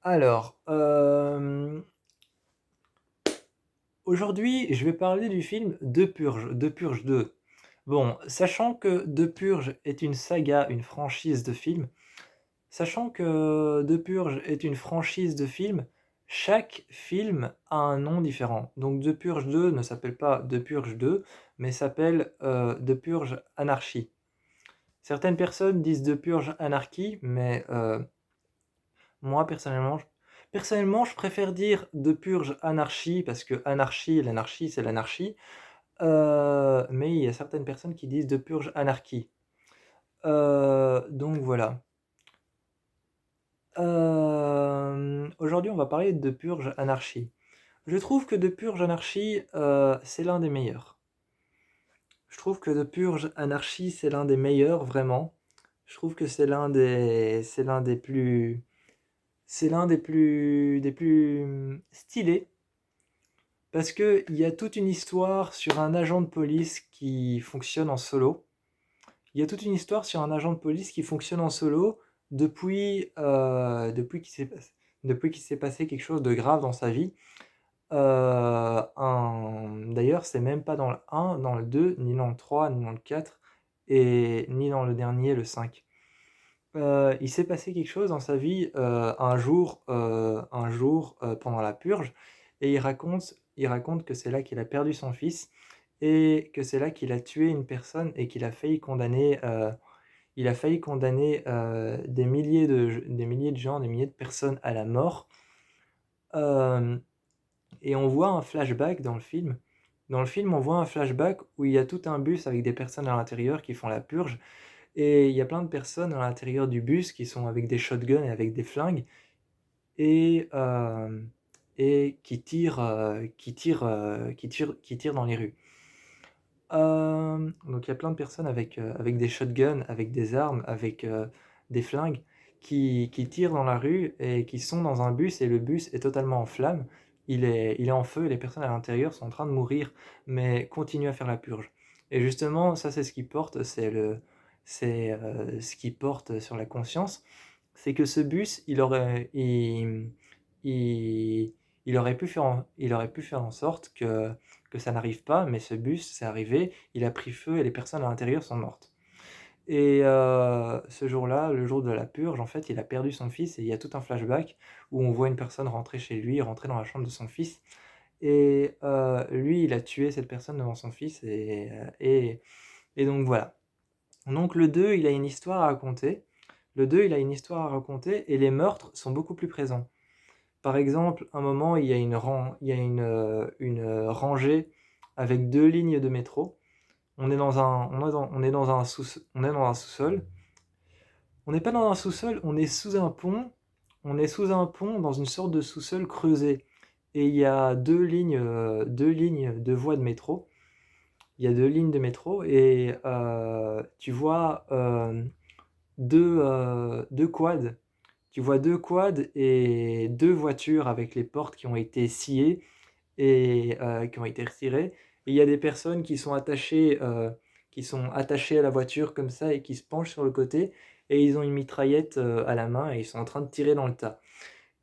Alors, aujourd'hui, je vais parler du film De Purge 2. Bon, sachant que De Purge est une saga, une franchise de films, sachant que De Purge est une franchise de films, chaque film a un nom différent. Donc De Purge 2 ne s'appelle pas De Purge 2, mais s'appelle De Purge Anarchy. Certaines personnes disent De Purge Anarchy, mais moi, personnellement, je préfère dire de purge anarchie, parce que l'anarchie, c'est l'anarchie. Mais il y a certaines personnes qui disent de purge anarchie. Donc voilà. Aujourd'hui, on va parler de purge anarchie. Je trouve que de purge anarchie, c'est l'un des meilleurs. Je trouve que de purge anarchie, c'est l'un des meilleurs, vraiment. Je trouve que c'est l'un des plus stylés. Parce qu'il y a toute une histoire sur un agent de police qui fonctionne en solo. Il y a toute une histoire sur un agent de police qui fonctionne en solo depuis qu'il s'est passé quelque chose de grave dans sa vie. D'ailleurs, c'est même pas dans le 1, dans le 2, ni dans le 3, ni dans le 4, et ni dans le dernier, le 5. Il s'est passé quelque chose dans sa vie pendant la purge, et il raconte que c'est là qu'il a perdu son fils, et que c'est là qu'il a tué une personne, et qu'il a failli condamner, des milliers de gens, des milliers de personnes à la mort. Euh, et on voit un flashback dans le film. Dans le film, on voit un flashback où il y a tout un bus avec des personnes à l'intérieur qui font la purge. Et il y a plein de personnes à l'intérieur du bus qui sont avec des shotguns et avec des flingues et, qui tirent dans les rues. Donc il y a plein de personnes avec des shotguns, avec des armes, avec des flingues qui tirent dans la rue et qui sont dans un bus, et le bus est totalement en flammes. Il est en feu et les personnes à l'intérieur sont en train de mourir, mais continuent à faire la purge. Et justement, ça c'est ce qui porte, c'est ce qui porte sur la conscience, c'est que ce bus, il, il aurait pu faire en sorte que ça n'arrive pas, mais ce bus, c'est arrivé, il a pris feu et les personnes à l'intérieur sont mortes. Et ce jour-là, le jour de la purge, en fait, il a perdu son fils, et il y a tout un flashback où on voit une personne rentrer chez lui, rentrer dans la chambre de son fils, et lui, il a tué cette personne devant son fils, et donc voilà. Donc le 2, il a une histoire à raconter. Le 2, il a une histoire à raconter, et les meurtres sont beaucoup plus présents. Par exemple, un moment, il y a une rangée avec deux lignes de métro. On est dans un sous-sol. On n'est pas dans un sous-sol, on est sous un pont. On est sous un pont dans une sorte de sous-sol creusé. Et il y a deux lignes de voies de métro. Il y a deux lignes de métro, et tu vois deux quads. Tu vois deux quads et deux voitures avec les portes qui ont été sciées et qui ont été retirées. Et il y a des personnes qui sont attachées à la voiture comme ça, et qui se penchent sur le côté, et ils ont une mitraillette à la main, et ils sont en train de tirer dans le tas.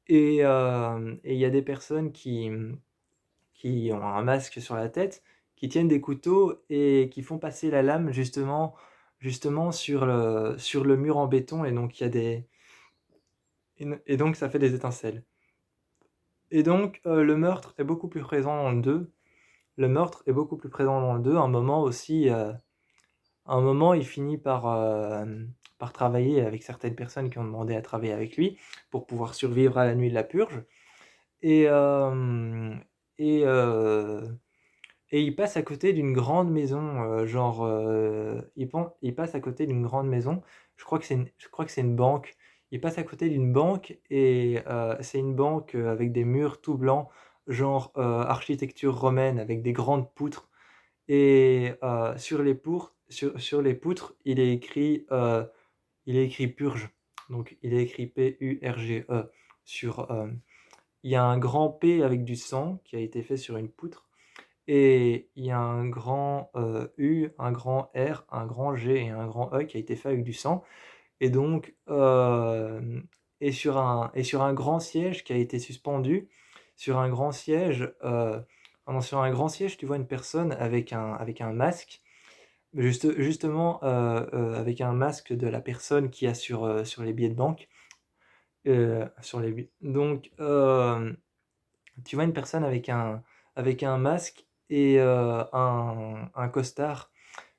Et il y a des personnes qui ont un masque sur la tête, qui tiennent des couteaux et qui font passer la lame justement sur le mur en béton, et donc il y a et donc ça fait des étincelles. Et donc le meurtre est beaucoup plus présent dans le 2. Le meurtre est beaucoup plus présent dans le 2. À un moment, il finit par travailler avec certaines personnes qui ont demandé à travailler avec lui pour pouvoir survivre à la nuit de la purge. Et, et, euh, et il passe à côté d'une grande maison, genre, il passe à côté d'une grande maison. Je crois que c'est une banque. Il passe à côté d'une banque, et c'est une banque avec des murs tout blancs, genre architecture romaine avec des grandes poutres. Et sur les poutres, il est écrit purge. Donc il est écrit P-U-R-G-E. Il y a un grand P avec du sang qui a été fait sur une poutre. Et il y a un grand U, un grand R, un grand G et un grand E qui a été fait avec du sang. Et donc, et sur un grand siège qui a été suspendu, sur un grand siège, sur un grand siège, tu vois une personne avec un masque, justement, avec un masque de la personne qui a sur les billets de banque, sur les bi donc tu vois une personne avec un masque et un costard.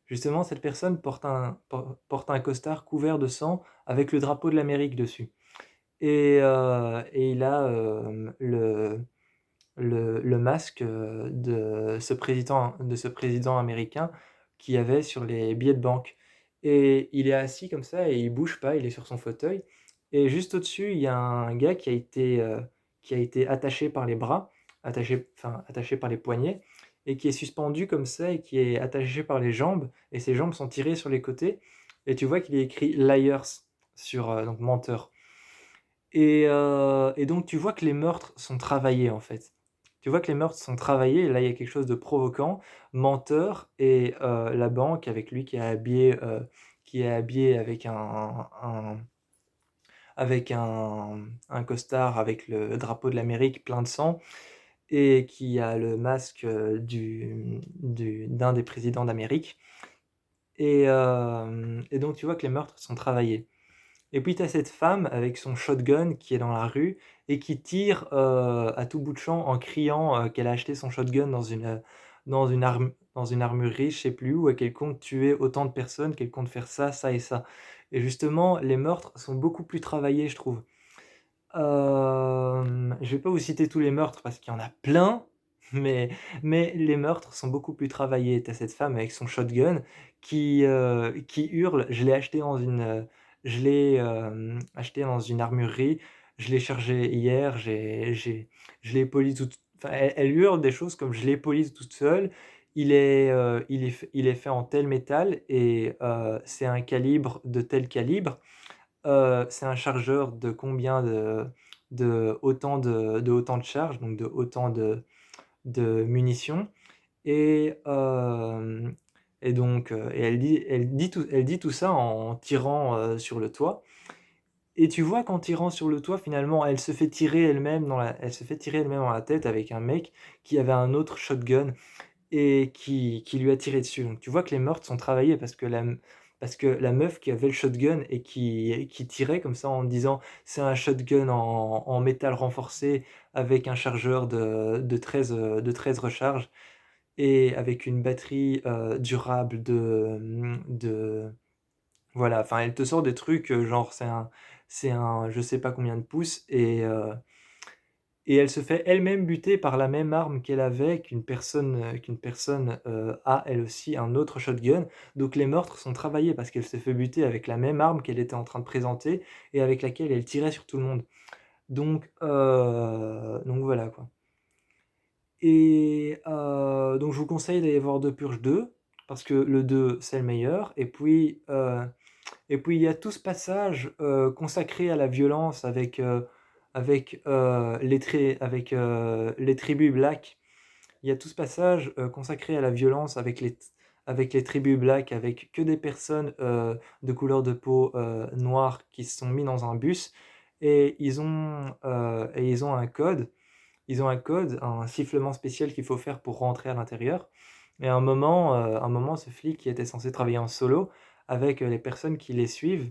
Justement, cette personne porte un costard couvert de sang avec le drapeau de l'Amérique dessus et il a, le masque, de ce président américain qu'il y avait sur les billets de banque et il est assis comme ça et il bouge pas, il est sur son fauteuil et juste au-dessus, il y a un gars qui a été attaché par les bras, attaché par les poignets et qui est suspendu comme ça et qui est attaché par les jambes et ses jambes sont tirées sur les côtés et tu vois qu'il est écrit liars sur, donc menteur. Et donc tu vois que les meurtres sont travaillés, en fait. Tu vois que les meurtres sont travaillés et là, il y a quelque chose de provoquant. Menteur et la banque avec lui qui est habillé avec un costard avec le drapeau de l'Amérique plein de sang et qui a le masque, d'un des présidents d'Amérique et donc tu vois que les meurtres sont travaillés. Et puis tu as cette femme avec son shotgun qui est dans la rue et qui tire, à tout bout de champ en criant, qu'elle a acheté son shotgun dans une armurerie, je sais plus où et qu'elle compte tuer autant de personnes, qu'elle compte faire ça, ça et ça. Et justement, les meurtres sont beaucoup plus travaillés, je trouve. Je vais pas vous citer tous les meurtres parce qu'il y en a plein, mais mais les meurtres sont beaucoup plus travaillés. Tu as cette femme avec son shotgun qui hurle: Je l'ai, acheté dans une armurerie, je l'ai chargé hier, je l'ai poli toute» enfin, elle hurle des choses comme: «Je l'ai poli toute seule, il est fait en tel métal et c'est un calibre de tel calibre». C'est un chargeur de combien de autant de charges, donc de autant de munitions et hem et donc et elle dit tout ça en tirant, sur le toit et tu vois qu'en tirant sur le toit, finalement, elle se fait tirer elle-même dans la tête avec un mec qui avait un autre shotgun et qui lui a tiré dessus. Donc tu vois que les meurtres sont travaillés parce que la meuf qui avait le shotgun et qui tirait comme ça en disant: «C'est un shotgun en métal renforcé avec un chargeur de 13 recharges et avec une batterie, durable de» voilà, enfin elle te sort des trucs, genre c'est un je sais pas combien de pouces et elle se fait elle-même buter par la même arme qu'elle avait, qu'une personne, a elle aussi un autre shotgun. Donc les meurtres sont travaillés parce qu'elle s'est fait buter avec la même arme qu'elle était en train de présenter et avec laquelle elle tirait sur tout le monde. Donc voilà quoi. Et donc je vous conseille d'aller voir The Purge 2 parce que le 2 c'est le meilleur et puis il y a tout ce passage, consacré à la violence avec les tribus black. Il y a tout ce passage, consacré à la violence avec les tribus black, avec que des personnes, de couleur de peau, noire qui se sont mis dans un bus et ils ont un code. Ils ont un code, un sifflement spécial qu'il faut faire pour rentrer à l'intérieur et à un moment, ce flic qui était censé travailler en solo avec, les personnes qui les suivent,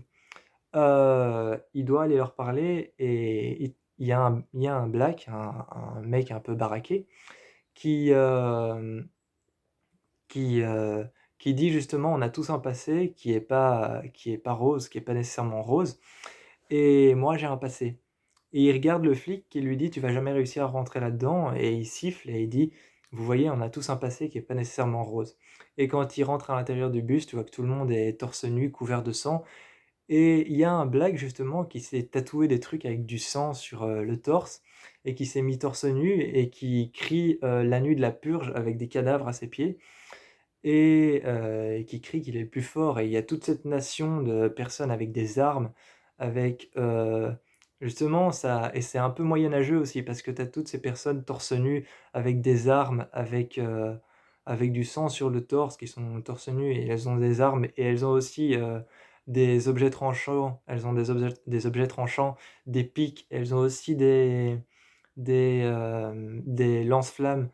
il doit aller leur parler et il y a un black, un mec un peu baraqué qui, qui, heu, qui dit justement: «On a tous un passé qui est pas rose, qui est pas nécessairement rose et moi j'ai un passé». Et il regarde le flic qui lui dit: «Tu vas jamais réussir à rentrer là-dedans» et il siffle et il dit: «Vous voyez, on a tous un passé qui est pas nécessairement rose». Et quand il rentre à l'intérieur du bus, tu vois que tout le monde est torse nu, couvert de sang et il y a un black justement qui s'est tatoué des trucs avec du sang sur, le torse et qui s'est mis torse nu et qui crie, la nuit de la purge avec des cadavres à ses pieds et qui crie qu'il est le plus fort et il y a toute cette nation de personnes avec des armes, avec, justement ça et c'est un peu moyenâgeux aussi parce que tu as toutes ces personnes torse nu avec des armes, avec du sang sur le torse, qui sont torse nu et elles ont des armes et elles ont aussi, des objets tranchants, elles ont des objets tranchants, des pics, elles ont aussi des lance-flammes.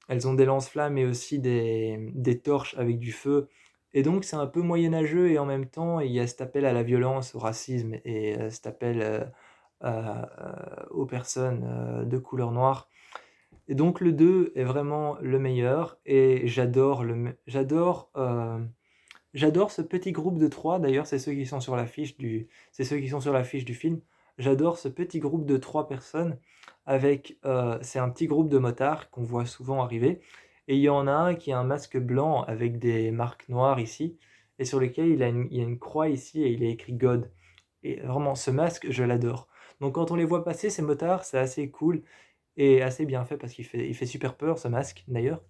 Elles ont des lance-flammes et aussi des torches avec du feu et donc c'est un peu moyenâgeux et en même temps, il y a cet appel à la violence, au racisme et cet appel, aux personnes, de couleur noire et donc le 2 est vraiment le meilleur et j'adore ce petit groupe de 3. D'ailleurs, c'est ceux qui sont sur l'affiche du film. J'adore ce petit groupe de 3 personnes avec, c'est un petit groupe de motards qu'on voit souvent arriver et il y en a un qui a un masque blanc avec des marques noires ici et sur lequel il y a une croix ici et il est écrit God et vraiment ce masque, je l'adore. Donc quand on les voit passer ces motards, c'est assez cool et assez bien fait parce qu'il fait super peur ce masque d'ailleurs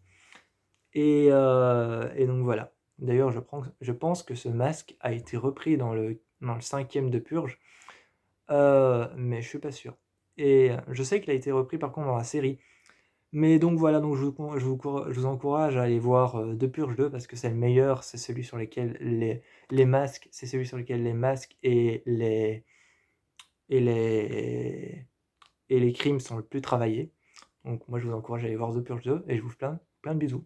et donc voilà. D'ailleurs, je pense que ce masque a été repris dans le 5e de Purge, mais je suis pas sûr et je sais qu'il a été repris par contre dans la série. Mais donc voilà, donc je vous encourage à aller voir, The Purge 2 parce que c'est le meilleur, c'est celui sur lequel les masques et les et les crimes sont le plus travaillés. Donc moi, je vous encourage à aller voir The Purge 2 et je vous fais plein de bisous.